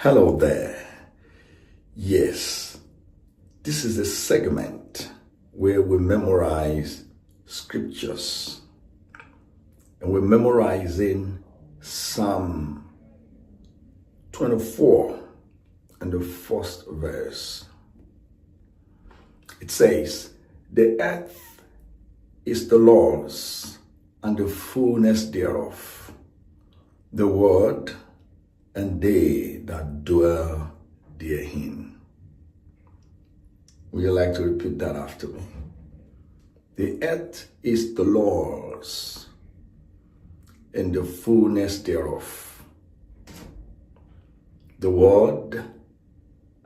Hello there. Yes, this is a segment where we memorize scriptures. And we're memorizing Psalm 24 and the first verse. It says, "The earth is the Lord's and the fullness thereof, the world and they that dwell therein." Would you like to repeat that after me? The earth is the Lord's and the fullness thereof, the world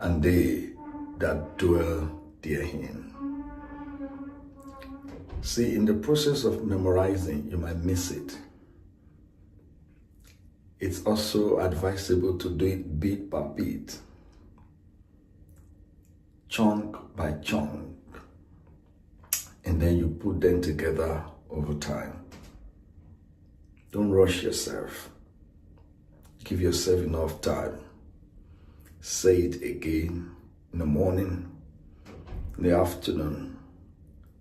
and they that dwell therein. See, in the process of memorizing, you might miss it. It's also advisable to do it bit by bit, chunk by chunk, and then you put them together over time. Don't rush yourself. Give yourself enough time. Say it again in the morning, in the afternoon,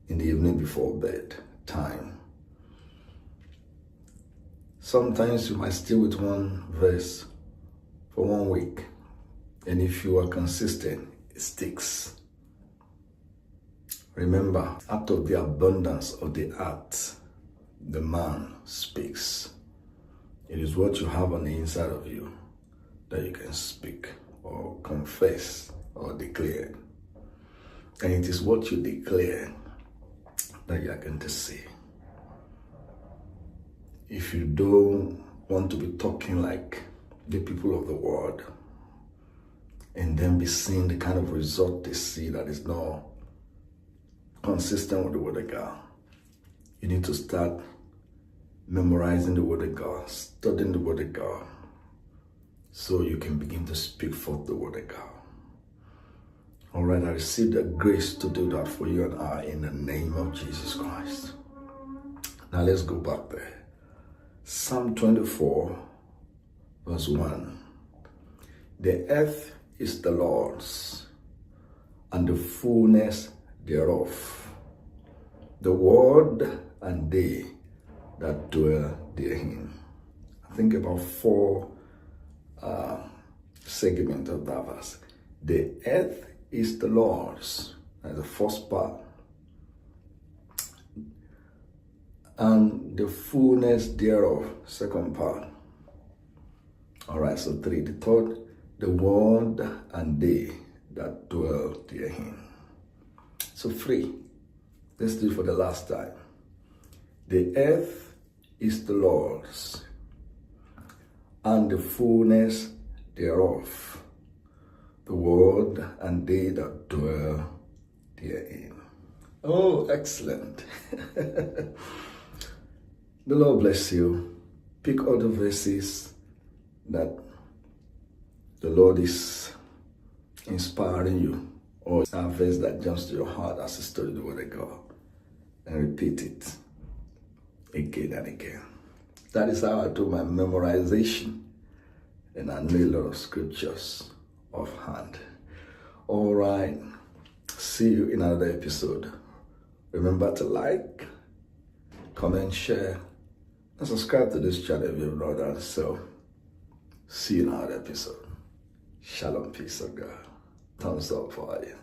in the evening before bed time. Sometimes you might stay with one verse for 1 week, and if you are consistent, it sticks. Remember, out of the abundance of the heart, the man speaks. It is what you have on the inside of you that you can speak or confess or declare. And it is what you declare that you are going to see. If you don't want to be talking like the people of the world and then be seeing the kind of result they see that is not consistent with the Word of God, you need to start memorizing the Word of God, studying the Word of God, so you can begin to speak forth the Word of God. All right, I receive the grace to do that for you and I in the name of Jesus Christ. Now let's go back there. Psalm 24, verse 1. "The earth is the Lord's, and the fullness thereof, the world and they that dwell therein." I think about 4 segments of that verse. The earth is the Lord's, that's the first part, and the fullness thereof, second part. All right, so 3. The third, the world and they that dwell therein. So 3. Let's do it for the last time. The earth is the Lord's, and the fullness thereof, the world and they that dwell therein. Oh, excellent. The Lord bless you. Pick other verses that the Lord is inspiring you, or a verse that jumps to your heart as you study the Word of God, and repeat it again and again. That is how I do my memorization, and I know a lot of scriptures offhand. All right, see you in another episode. Remember to like, comment, share, and subscribe to this channel if you've not done so. See you in another episode. Shalom, peace of God. Thumbs up for you.